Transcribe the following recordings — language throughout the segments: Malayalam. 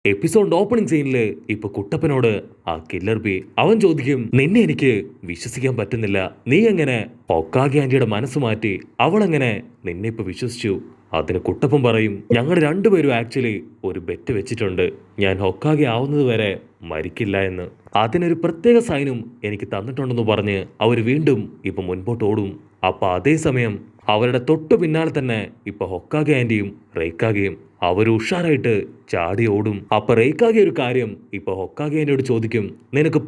എപ്പിസോഡ് ഓപ്പണിംഗ് സീനില് ഇപ്പൊ കുട്ടപ്പനോട് ആ കില്ലർ ബി അവൻ ചോദിക്കും, നിന്നെ എനിക്ക് വിശ്വസിക്കാൻ പറ്റുന്നില്ല. നീ എങ്ങനെ ഹൊക്കാഗെ ആന്റിയുടെ മനസ്സ് മാറ്റി? അവളെങ്ങനെ നിന്നെ ഇപ്പൊ വിശ്വസിച്ചു? അതിന് കുട്ടപ്പൻ പറയും, ഞങ്ങൾ രണ്ടുപേരും ആക്ച്വലി ഒരു ബെറ്റ് വെച്ചിട്ടുണ്ട്. ഞാൻ ഹൊക്കാഗെ ആവുന്നത് വരെ മരിക്കില്ല എന്ന്. അതിനൊരു പ്രത്യേക സൈനും എനിക്ക് തന്നിട്ടുണ്ടെന്ന് പറഞ്ഞ് അവർ വീണ്ടും ഇപ്പൊ മുൻപോട്ട് ഓടും. അപ്പൊ അതേസമയം അവരുടെ തൊട്ടു പിന്നാലെ തന്നെ ഇപ്പൊ ഹൊക്കാഗെ ആന്റിയും റെയ്ക്കാഗെയും അവർ ഉഷാറായിട്ട് ചാടി ഓടും. അപ്പൊ റെയ്ക്കാഗെ ഒരു കാര്യം ഇപ്പൊ ഹൊക്കാഗെ ആന്റിയോട് ചോദിക്കും, നിനക്ക്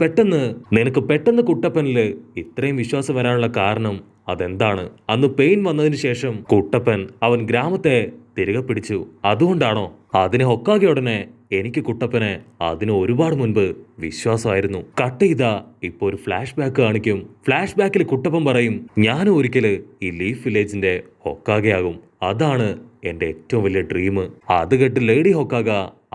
പെട്ടെന്ന് കുട്ടപ്പനില് ഇത്രയും വിശ്വാസം വരാനുള്ള കാരണം അതെന്താണ്? അന്ന് പെയിൻ വന്നതിന് ശേഷം കുട്ടപ്പൻ അവൻ ഗ്രാമത്തെ തിരികെ പിടിച്ചു, അതുകൊണ്ടാണോ? അതിന് ഹൊക്കാഗെ ഉടനെ, എനിക്ക് കുട്ടപ്പനെ അതിന് ഒരുപാട് മുൻപ് വിശ്വാസമായിരുന്നു. കട്ട് ചെയ്താ ഇപ്പൊ ഒരു ഫ്ലാഷ് ബാക്ക് കാണിക്കും. ഫ്ലാഷ് ബാക്കിൽ കുട്ടപ്പൻ പറയും, ഞാനും ഒരിക്കല് ഈ ലീഫ് വില്ലേജിന്റെ ഹൊക്കാഗെ ആകും. അതാണ് എന്റെ ഏറ്റവും വലിയ ഡ്രീം. അത് കേട്ട് ലേഡി ഹൊക്കാഗ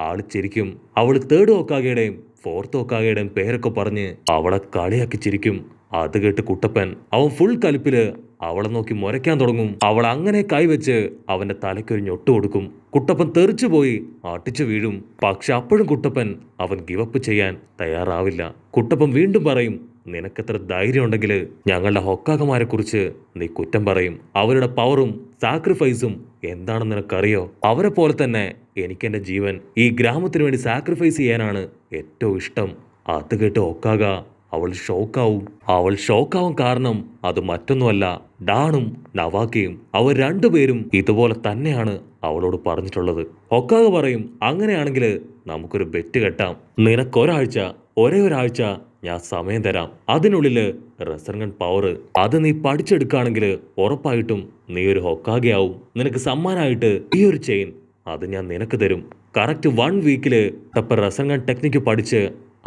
ആള് ചിരിക്കും. അവള് തേർഡ് ഹൊക്കാഗയുടെയും ഫോർത്ത് ഹൊക്കാഗയുടെയും പേരൊക്കെ പറഞ്ഞ് അവളെ കളിയാക്കി ചിരിക്കും. അത് കേട്ട് കുട്ടപ്പൻ അവൻ ഫുൾ കലിപ്പില് അവളെ നോക്കി മുരയ്ക്കാൻ തുടങ്ങും. അവൾ അങ്ങനെ കൈവച്ച് അവന്റെ തലയ്ക്കൊരു ഞൊട്ട് കൊടുക്കും. കുട്ടപ്പൻ തെറിച്ചു പോയി അടിച്ചു വീഴും. പക്ഷെ അപ്പോഴും കുട്ടപ്പൻ അവൻ ഗിവപ്പ് ചെയ്യാൻ തയ്യാറാവില്ല. കുട്ടപ്പൻ വീണ്ടും പറയും, നിനക്കെത്ര ധൈര്യം ഉണ്ടെങ്കിൽ ഞങ്ങളുടെ ഹൊക്കാഗമാരെ കുറിച്ച് നീ കുറ്റം പറയും? അവരുടെ പവറും സാക്രിഫൈസും എന്താണെന്ന് നിനക്കറിയോ? അവരെ പോലെ തന്നെ എനിക്ക് എന്റെ ജീവൻ ഈ ഗ്രാമത്തിന് വേണ്ടി സാക്രിഫൈസ് ചെയ്യാനാണ് ഏറ്റവും ഇഷ്ടം. അത് കേട്ട് ഹൊക്കാഗ അവൾ ഷോക്കാവും. കാരണം അത് മറ്റൊന്നുമല്ല, ഡാണും നവാക്കയും അവർ രണ്ടുപേരും ഇതുപോലെ തന്നെയാണ് അവളോട് പറഞ്ഞിട്ടുള്ളത്. ഹൊക്കാഗ പറയും, അങ്ങനെയാണെങ്കിൽ നമുക്കൊരു ബെറ്റ് കെട്ടാം. ഒരേ ഒരാഴ്ച ഞാൻ സമയം തരാം. അതിനുള്ളില് റെസർഗൺ പവർ അത് നീ പഠിച്ചെടുക്കുകയാണെങ്കിൽ ഉറപ്പായിട്ടും നീ ഒരു ഹൊക്കാഗെ ആവും. നിനക്ക് സമ്മാനമായിട്ട് ഈ ഒരു ചെയിൻ അത് ഞാൻ നിനക്ക് തരും. കറക്റ്റ് 1 വീക്കില് റെസർഗൺ ടെക്നിക്ക് പഠിച്ച്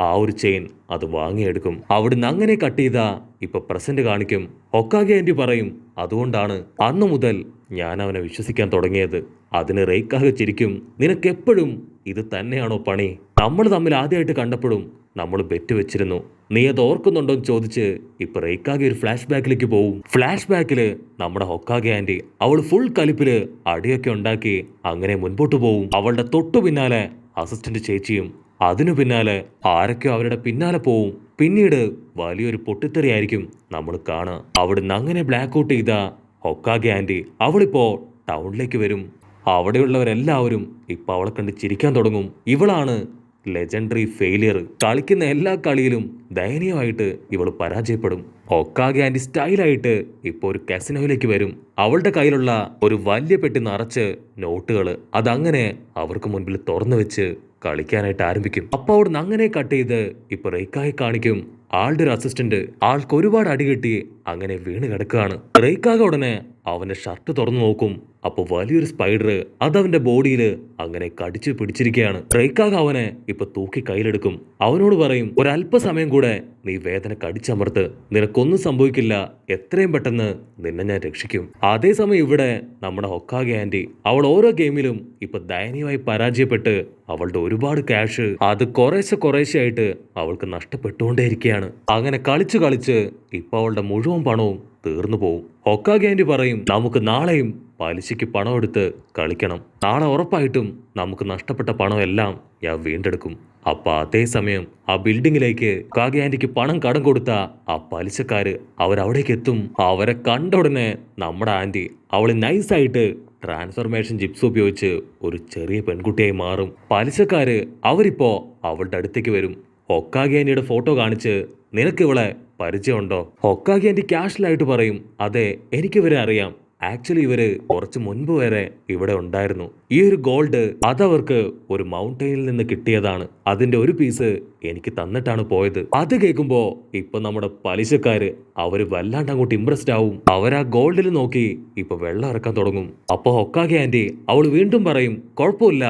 ആ ഒരു ചെയിൻ അത് വാങ്ങിയെടുക്കും. അവിടുന്ന് അങ്ങനെ കട്ട് ചെയ്താ ഇപ്പൊ പ്രസന്റ് കാണിക്കും. ഹൊക്കാഗെ ആന്റി പറയും, അതുകൊണ്ടാണ് അന്നു മുതൽ ഞാൻ അവനെ വിശ്വസിക്കാൻ തുടങ്ങിയത്. അതിന് റെയ്ക്കാഗെ ചിരിക്കും, നിനക്കെപ്പോഴും ഇത് തന്നെയാണോ പണി? നമ്മൾ തമ്മിൽ ആദ്യമായിട്ട് കണ്ടപ്പോഴും നമ്മൾ ബെറ്റ് വെച്ചിരുന്നു. നീ അത് ഓർക്കുന്നുണ്ടോ എന്ന് ചോദിച്ച് ഇപ്പൊ റെയ്ക്കാഗെ ഒരു ഫ്ലാഷ് ബാക്കിലേക്ക് പോവും. ഫ്ലാഷ് ബാക്കില് നമ്മുടെ ഹൊക്കാഗെ ആന്റി അവൾ ഫുൾ കലിപ്പില് അടിയൊക്കെ ഉണ്ടാക്കി അങ്ങനെ മുൻപോട്ട് പോവും. അവളുടെ തൊട്ടു പിന്നാലെ അസിസ്റ്റന്റ് ചേച്ചിയും അതിനു പിന്നാലെ ആരൊക്കെയോ അവരുടെ പിന്നാലെ പോവും. പിന്നീട് വലിയൊരു പൊട്ടിത്തെറിയായിരിക്കും നമ്മൾ കാണുക. അവിടുന്ന് അങ്ങനെ ബ്ലാക്ക് ഔട്ട് ചെയ്ത ഹൊക്കാഗെ ആന്റി അവളിപ്പോ ടൗണിലേക്ക് വരും. അവിടെയുള്ളവരെല്ലാവരും ഇപ്പൊ അവളെ കണ്ട് ചിരിക്കാൻ തുടങ്ങും. ഇവളാണ് ലെജൻഡറി ഫെയിലിയർ. കളിക്കുന്ന എല്ലാ കളിയിലും ദയനീയമായിട്ട് ഇവൾ പരാജയപ്പെടും. ഹൊക്കാഗെ ആന്റി സ്റ്റൈലായിട്ട് ഇപ്പൊ ഒരു കസിനോയിലേക്ക് വരും. അവളുടെ കയ്യിലുള്ള ഒരു വലിയ പെട്ടി നിറച്ച് നോട്ടുകള് അതങ്ങനെ അവർക്ക് മുൻപിൽ തുറന്നു വെച്ച് കളിക്കാനായിട്ട് ആരംഭിക്കും. അപ്പൊ അവിടുന്ന് അങ്ങനെ കട്ട് ചെയ്ത് ഇപ്പൊ റെയ്ക്കാഗെ കാണിക്കും. ആളുടെ ഒരു അസിസ്റ്റന്റ് ആൾക്ക് ഒരുപാട് അടി കിട്ടി അങ്ങനെ വീണ് കിടക്കുകയാണ്. റെയ്ക്കാഗെ ഉടനെ അവന്റെ ഷർട്ട് തുറന്നു നോക്കും. അപ്പൊ വലിയൊരു സ്പൈഡർ അതവന്റെ ബോഡിയിൽ അങ്ങനെ കടിച്ചു പിടിച്ചിരിക്കുകയാണ്. റെയ്ക്കാഗെ അവനെ ഇപ്പൊ തൂക്കി കയ്യിലെടുക്കും. അവനോട് പറയും, ഒരല്പസമയം കൂടെ നീ വേദന കടിച്ചമർത്ത്, നിനക്കൊന്നും സംഭവിക്കില്ല, എത്രയും പെട്ടെന്ന് നിന്നെ ഞാൻ രക്ഷിക്കും. അതേസമയം ഇവിടെ നമ്മുടെ ഹൊക്കാഗെ ആന്റി അവൾ ഓരോ ഗെയിമിലും ഇപ്പൊ ദയനീയമായി പരാജയപ്പെട്ട് അവളുടെ ഒരുപാട് ക്യാഷ് അത് കുറേശ്ശെ ആയിട്ട് അവൾക്ക് നഷ്ടപ്പെട്ടുകൊണ്ടേയിരിക്കുകയാണ്. അങ്ങനെ കളിച്ച് ഇപ്പൊ അവളുടെ മുഴുവൻ പണവും തീർന്നു പോവും. ഹൊക്കാഗെ ആന്റി പറയും, നമുക്ക് നാളെയും പലിശയ്ക്ക് പണം എടുത്ത് കളിക്കണം. നാളെ ഉറപ്പായിട്ടും നമുക്ക് നഷ്ടപ്പെട്ട പണം എല്ലാം ഞാൻ വീണ്ടെടുക്കും. അപ്പൊ അതേസമയം ആ ബിൽഡിങ്ങിലേക്ക് ഹൊക്കാഗെ ആന്റിക്ക് പണം കടം കൊടുത്ത ആ പലിശക്കാര് അവരവിടേക്ക് എത്തും. അവരെ കണ്ട ഉടനെ നമ്മുടെ ആന്റി അവള് നൈസായിട്ട് ട്രാൻസ്ഫർമേഷൻ ജിപ്സ് ഉപയോഗിച്ച് ഒരു ചെറിയ പെൺകുട്ടിയായി മാറും. പലിശക്കാര് അവരിപ്പോ അവളുടെ അടുത്തേക്ക് വരും. ഹൊക്കാഗെ ആന്റിയുടെ ഫോട്ടോ കാണിച്ച്, നിനക്ക് ഇവളെ പരിചയമുണ്ടോ? ഹൊക്കാഗെ ആന്റി കാഷ്വലായിട്ട് പറയും, അതെ എനിക്കിവരെ അറിയാം. ആക്ച്വലി ഇവര് കുറച്ച് മുൻപ് വരെ ഇവിടെ ഉണ്ടായിരുന്നു. ഈ ഒരു ഗോൾഡ് അതവർക്ക് ഒരു മൗണ്ടെയിനിൽ നിന്ന് കിട്ടിയതാണ്. അതിന്റെ ഒരു പീസ് എനിക്ക് തന്നിട്ടാണ് പോയത്. അത് കേൾക്കുമ്പോ ഇപ്പൊ നമ്മുടെ പലിശക്കാര് അവര് വല്ലാണ്ട് അങ്ങോട്ട് ഇംപ്രസ്ഡ് ആവും. അവരാ ഗോൾഡിൽ നോക്കി ഇപ്പൊ വെള്ളം ഇറക്കാൻ തുടങ്ങും. അപ്പൊ ഹൊക്കാഗെ ആന്റി അവൾ വീണ്ടും പറയും, കുഴപ്പമില്ല,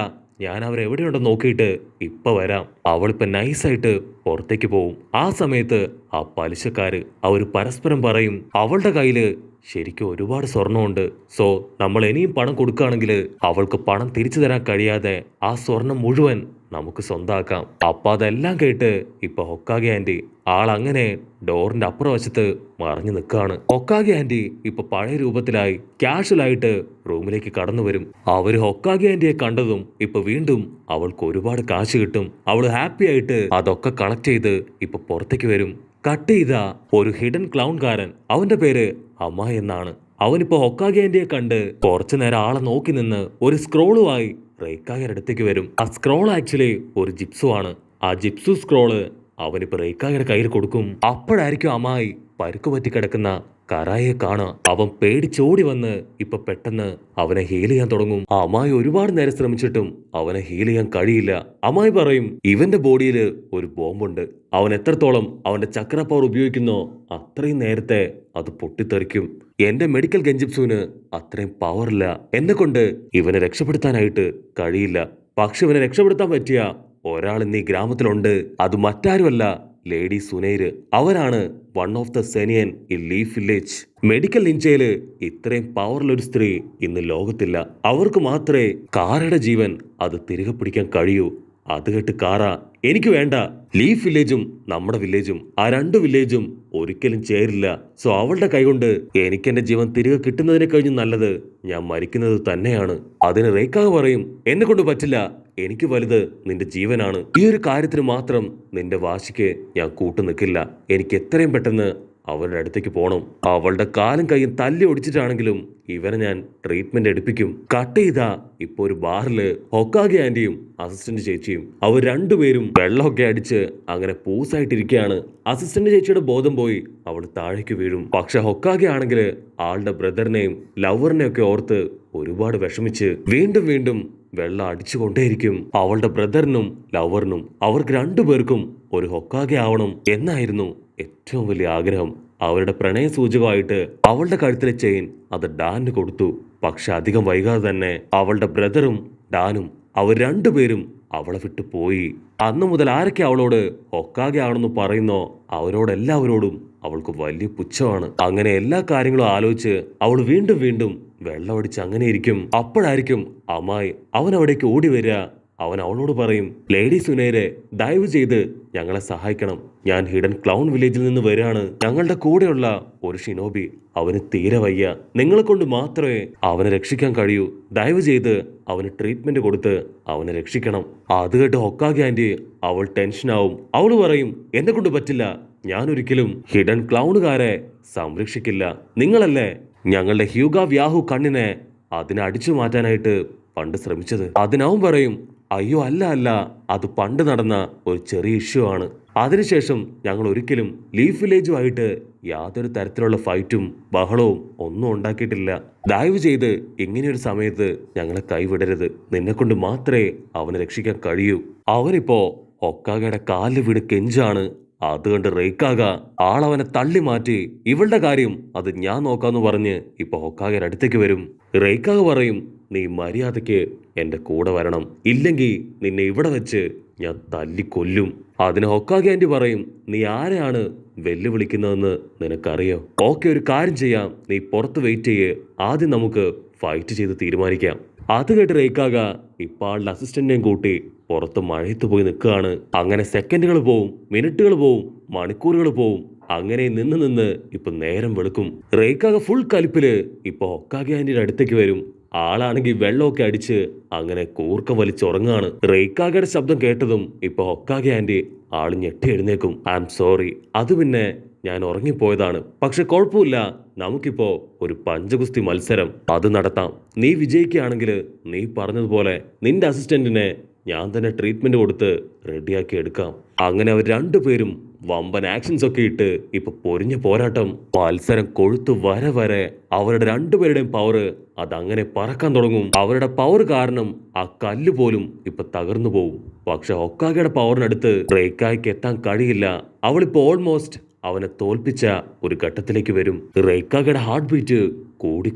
ഞാൻ അവരെവിടെയുണ്ടെന്ന് നോക്കിയിട്ട് ഇപ്പൊ വരാം. അവളിപ്പോ നൈസായിട്ട് പുറത്തേക്ക് പോവും. ആ സമയത്ത് ആ പലിശക്കാര് അവർ പരസ്പരം പറയും, അവളുടെ കയ്യില് ശരിക്കും ഒരുപാട് സ്വർണ്ണമുണ്ട്. സോ നമ്മൾ ഇനിയും പണം കൊടുക്കുകയാണെങ്കിൽ അവൾക്ക് പണം തിരിച്ചു തരാൻ കഴിയാതെ ആ സ്വർണം മുഴുവൻ നമുക്ക് സ്വന്താക്കാം. അപ്പൊ അതെല്ലാം കേട്ട് ഇപ്പൊ ഹൊക്കാഗെ ആന്റി ആളങ്ങനെ ഡോറിന്റെ അപ്പുറവശത്ത് മറഞ്ഞു നിൽക്കാണ്. ഹൊക്കാഗെ ആന്റി ഇപ്പൊ പഴയ രൂപത്തിലായി കാഷ്വലായിട്ട് റൂമിലേക്ക് കടന്നു വരും. അവര് ഹൊക്കാഗെ ആന്റിയെ കണ്ടതും ഇപ്പൊ വീണ്ടും അവൾക്ക് ഒരുപാട് കാശ് കിട്ടും. അവള് ഹാപ്പി ആയിട്ട് അതൊക്കെ കളക്ട് ചെയ്ത് ഇപ്പൊ പുറത്തേക്ക് വരും. കട്ട് ചെയ്ത ഒരു ഹിഡൻ ക്ലൗൺകാരൻ, അവന്റെ പേര് അമ്മായി എന്നാണ്. അവനിപ്പോ ഹൊക്കാഗെ ആന്റിയെ കണ്ട് കുറച്ചു നേരം ആളെ നോക്കി നിന്ന് ഒരു സ്ക്രോളുമായി റെയ്ക്കാഗയുടെ അടുത്തേക്ക് വരും. ആ സ്ക്രോൾ ആക്ച്വലി ഒരു ജിപ്സു ആണ്. ആ ജിപ്സു സ്ക്രോള് അവനിപ്പോ റെയ്ക്കാഗയുടെ കയ്യിൽ കൊടുക്കും. അപ്പോഴായിരിക്കും അമ്മായി പരുക്ക് പറ്റി കിടക്കുന്ന കറായെ കാണാം. അവൻ പേടിച്ചോടി വന്ന് ഇപ്പൊ പെട്ടെന്ന് അവനെ ഹീൽ ചെയ്യാൻ തുടങ്ങും. ആ അമ്മായി ഒരുപാട് നേരം ശ്രമിച്ചിട്ടും അവനെ ഹീൽ ചെയ്യാൻ കഴിയില്ല. അമ്മായി പറയും, ഇവന്റെ ബോഡിയിൽ ഒരു ബോംബുണ്ട്. അവൻ എത്രത്തോളം അവന്റെ ചക്ര പവർ ഉപയോഗിക്കുന്നോ അത്രയും നേരത്തെ അത് പൊട്ടിത്തെറിക്കും. എന്റെ മെഡിക്കൽ ഗെഞ്ചിപ്സുവിന് അത്രയും പവറില്ല. എന്നെ കൊണ്ട് ഇവനെ രക്ഷപ്പെടുത്താനായിട്ട് കഴിയില്ല. പക്ഷെ ഇവനെ രക്ഷപ്പെടുത്താൻ പറ്റിയ ഒരാൾ ഇന്ന് ഈ ഗ്രാമത്തിലുണ്ട്. അത് മറ്റാരുമല്ല, ലേഡി സുനൈര്. അവരാണ് one of the Sannin in leaf village. Medical നിഞ്ചയില് ഇത്രയും പവറുള്ള ഒരു സ്ത്രീ ഇന്ന് ലോകത്തില്ല. അവർക്ക് മാത്രമേ കാറയുടെ ജീവൻ അത് തിരികെ പിടിക്കാൻ കഴിയൂ. അത് കേട്ട് കാറ, എനിക്ക് വേണ്ട. ലീഫ് വില്ലേജും നമ്മുടെ വില്ലേജും ആ രണ്ട് വില്ലേജും ഒരിക്കലും ചേരില്ല. സോ അവളുടെ കൈകൊണ്ട് എനിക്ക് എന്റെ ജീവൻ തിരികെ കിട്ടുന്നതിനെ കഴിഞ്ഞും നല്ലത് ഞാൻ മരിക്കുന്നത് തന്നെയാണ്. അതിന് റേക്കാവ് പറയും, എന്നെ കൊണ്ട് പറ്റില്ല. എനിക്ക് വലുത് നിന്റെ ജീവനാണ്. ഈ ഒരു കാര്യത്തിന് മാത്രം നിന്റെ വാശിക്ക് ഞാൻ കൂട്ടു നിൽക്കില്ല. എനിക്ക് എത്രയും പെട്ടെന്ന് അവളുടെ അടുത്തേക്ക് പോകണം. അവളുടെ കാലും കൈയും തല്ലി ഒടിച്ചിട്ടാണെങ്കിലും ഇവനെ ഞാൻ ട്രീറ്റ്മെന്റ് എടുപ്പിക്കും. കട്ട് ചെയ്താ ഇപ്പൊ ഒരു ബാറില് ഹൊക്കാഗെ ആന്റിയും അസിസ്റ്റന്റ് ചേച്ചിയും അവർ രണ്ടുപേരും വെള്ളമൊക്കെ അടിച്ച് അങ്ങനെ പൂസായിട്ടിരിക്കുകയാണ്. അസിസ്റ്റന്റ് ചേച്ചിയുടെ ബോധം പോയി അവൾ താഴേക്ക് വീഴും. പക്ഷെ ഹൊക്കാഗെ ആണെങ്കിൽ ആളുടെ ബ്രദറിനെയും ലവറിനെയും ഒക്കെ ഓർത്ത് ഒരുപാട് വിഷമിച്ച് വീണ്ടും വീണ്ടും വെള്ളം അടിച്ചുകൊണ്ടേയിരിക്കും. അവളുടെ ബ്രദറിനും ലവറിനും അവർക്ക് രണ്ടുപേർക്കും ഒരു ഹൊക്കാഗെ ആവണം എന്നായിരുന്നു ഏറ്റവും വലിയ ആഗ്രഹം. അവരുടെ പ്രണയ സൂചകമായിട്ട് അവളുടെ കഴുത്തിലെ ചെയിൻ അത് ഡാനിന് കൊടുത്തു. പക്ഷെ അധികം വൈകാതെ തന്നെ അവളുടെ ബ്രദറും ഡാനും അവർ രണ്ടുപേരും അവളെ വിട്ടു പോയി. അന്നു മുതൽ ആരൊക്കെ അവളോട് ഹൊക്കാഗെ ആണെന്ന് പറയുന്നോ അവരോടെല്ലാവരോടും അവൾക്ക് വലിയ പുച്ഛമാണ്. അങ്ങനെ എല്ലാ കാര്യങ്ങളും ആലോചിച്ച് അവൾ വീണ്ടും വീണ്ടും വെള്ളമടിച്ച് അങ്ങനെ ഇരിക്കും. അപ്പോഴായിരിക്കും അമ്മായി അവൻ അവിടേക്ക് ഓടി വരിക. അവൻ അവളോട് പറയും, ലേഡി സുനൈരെ, ദയവ് ചെയ്ത് ഞങ്ങളെ സഹായിക്കണം. ഞാൻ ഹിഡൻ ക്ലൗൺ വില്ലേജിൽ നിന്ന് വരികയാണ്. ഞങ്ങളുടെ കൂടെയുള്ള ഒരു ഷിനോബി അവന് തീരെ വയ്യ. നിങ്ങളെ കൊണ്ട് മാത്രമേ അവനെ രക്ഷിക്കാൻ കഴിയൂ. ദയവ് ചെയ്ത് അവന് ട്രീറ്റ്മെന്റ് കൊടുത്ത് അവനെ രക്ഷിക്കണം. അത് കേട്ട് ഹൊക്കാഗെ ആന്റി അവൾ ടെൻഷനാവും. അവൾ പറയും, എന്നെ കൊണ്ട് പറ്റില്ല. ഞാൻ ഒരിക്കലും ഹിഡൻ ക്ലൗണുകാരെ സംരക്ഷിക്കില്ല. നിങ്ങളല്ലേ ഞങ്ങളുടെ ഹ്യൂഗ വ്യാഹു കണ്ണിനെ അതിനെ അടിച്ചു മാറ്റാനായിട്ട് പണ്ട് ശ്രമിച്ചത്. അതിനവൻ പറയും, അയ്യോ അല്ല, അത് പണ്ട് നടന്ന ഒരു ചെറിയ ഇഷ്യൂ ആണ്. അതിനുശേഷം ഞങ്ങൾ ഒരിക്കലും ലീഫ് വില്ലേജുമായിട്ട് യാതൊരു തരത്തിലുള്ള ഫൈറ്റും ബഹളവും ഒന്നും ഉണ്ടാക്കിയിട്ടില്ല. ദയവ് ചെയ്ത് ഇങ്ങനെയൊരു സമയത്ത് ഞങ്ങളെ കൈവിടരുത്. നിന്നെ കൊണ്ട് മാത്രമേ അവനെ രക്ഷിക്കാൻ കഴിയൂ. അവനിപ്പോ ഹൊക്കാഗയുടെ കാലിൽ വീട് കെഞ്ചാണ്. അതുകൊണ്ട് റെയ്ക്കാഗ ആളവനെ തള്ളി മാറ്റി ഇവളുടെ കാര്യം അത് ഞാൻ നോക്കാന്ന് പറഞ്ഞ് ഇപ്പൊ ഹൊക്കാഗയുടെ അടുത്തേക്ക് വരും. റെയ്ക്കാഗ പറയും, നീ മര്യാദയ്ക്ക് എന്റെ കൂടെ വരണം. ഇല്ലെങ്കിൽ നിന്നെ ഇവിടെ വെച്ച് ഞാൻ തല്ലിക്കൊല്ലും. അതിന് ഹൊക്കാഗെ ആന്റി പറയും, നീ ആരെയാണ് വെല്ലുവിളിക്കുന്നതെന്ന് നിനക്കറിയോ? ഓക്കെ, ഒരു കാര്യം ചെയ്യാം. നീ പുറത്ത് വെയിറ്റ് ചെയ്യ്. ആദ്യം നമുക്ക് ഫൈറ്റ് ചെയ്ത് തീരുമാനിക്കാം. അത് കേട്ട് റെയ്ക്കാഗ ഇപ്പൊ ആളുടെ അസിസ്റ്റന്റിനെയും കൂട്ടി പുറത്ത് മഴയത്ത് പോയി നിൽക്കുകയാണ്. അങ്ങനെ സെക്കൻഡുകൾ പോവും, മിനിറ്റുകൾ പോവും, മണിക്കൂറുകൾ പോവും. അങ്ങനെ നിന്ന് ഇപ്പൊ നേരം വെളുക്കും. റെയ്ക്കാഗ ഫുൾ കലിപ്പില് ഇപ്പൊ ഹൊക്കാഗെ ആന്റിയുടെ അടുത്തേക്ക് വരും. ആളാണെങ്കിൽ വെള്ളമൊക്കെ അടിച്ച് അങ്ങനെ കൂർക്കം വലിച്ചുറങ്ങാണ്. റെയ്ക്കാഗയുടെ ശബ്ദം കേട്ടതും ഇപ്പൊ ഹൊക്കാഗെ ആന്റി ആള് ഞെട്ടി എഴുന്നേക്കും. ഐ ആം സോറി, അത് പിന്നെ ഞാൻ ഉറങ്ങിപ്പോയതാണ്. പക്ഷെ കുഴപ്പമില്ല, നമുക്കിപ്പോ ഒരു പഞ്ചഗുസ്തി മത്സരം അത് നടത്താം. നീ വിജയിക്കുകയാണെങ്കിൽ നീ പറഞ്ഞതുപോലെ നിന്റെ അസിസ്റ്റന്റിനെ ഞാൻ തന്നെ ട്രീറ്റ്മെന്റ് കൊടുത്ത് റെഡിയാക്കി എടുക്കാം. അങ്ങനെ അവർ രണ്ടുപേരും വമ്പൻ ആക്ഷൻസ് ഒക്കെ ഇട്ട് ഇപ്പൊ പൊരിഞ്ഞ പോരാട്ടം. മത്സരം കൊഴുത്തു വരെ അവരുടെ രണ്ടുപേരുടെയും പവർ അതങ്ങനെ പറക്കാൻ തുടങ്ങും. അവരുടെ പവർ കാരണം ആ കല്ല് പോലും ഇപ്പൊ തകർന്നു പോവും. പക്ഷെ ഹൊക്കാഗയുടെ പവറിനടുത്ത് റെയ്ക്കായ്ക്ക് എത്താൻ കഴിയില്ല. അവളിപ്പോ ഓൾമോസ്റ്റ് അവനെ തോൽപ്പിച്ച ഒരു ഘട്ടത്തിലേക്ക് വരും. റെയ്ക്കാഗയുടെ ഹാർട്ട് ബീറ്റ്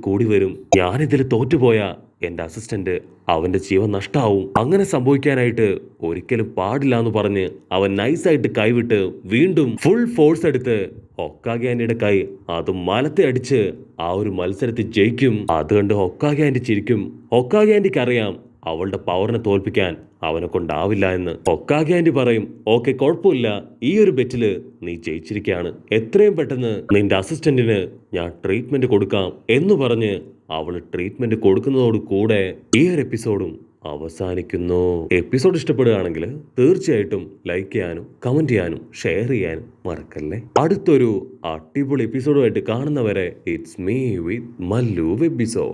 കൂടി വരും. ഞാനിതിൽ തോറ്റുപോയ എന്റെ അസിസ്റ്റന്റ് അവന്റെ ജീവൻ നഷ്ടാവും. അങ്ങനെ സംഭവിക്കാനായിട്ട് ഒരിക്കലും പാടില്ല എന്ന് പറഞ്ഞ് അവൻ നൈസായിട്ട് കൈവിട്ട് വീണ്ടും ഫുൾ ഫോഴ്സ് എടുത്ത് ഹൊക്കാഗെ ആന്റിയുടെ കൈ അത് മലത്തെ അടിച്ച് ആ ഒരു മത്സരത്തിൽ ജയിക്കും. അതുകൊണ്ട് ഹൊക്കാഗെ ആന്റി ചിരിക്കും. ഹൊക്കാഗെ ആന്റിക്ക് അറിയാം അവളുടെ പവറിനെ തോൽപ്പിക്കാൻ അവനെ കൊണ്ടാവില്ല എന്ന്. ഹൊക്കാഗെ ആന്റി പറയും, ഓക്കെ കുഴപ്പമില്ല, ഈ ഒരു ബെറ്റില് നീ ജയിച്ചിരിക്കുകയാണ്, എത്രയും പെട്ടെന്ന് നിന്റെ അസിസ്റ്റന്റിന് ഞാൻ ട്രീറ്റ്മെന്റ് കൊടുക്കാം എന്ന് പറഞ്ഞ് അവള് ട്രീറ്റ്മെന്റ് കൊടുക്കുന്നതോട് കൂടെ ഈ ഒരു എപ്പിസോഡും അവസാനിക്കുന്നു. എപ്പിസോഡ് ഇഷ്ടപ്പെടുകയാണെങ്കിൽ തീർച്ചയായിട്ടും ലൈക്ക് ചെയ്യാനും കമന്റ് ചെയ്യാനും ഷെയർ ചെയ്യാനും മറക്കല്ലേ. അടുത്തൊരു അടിപൊളി എപ്പിസോഡുമായിട്ട് കാണുന്നവരെ ഇറ്റ്സ് മീ വിത്ത് മല്ലു വെബിസോ.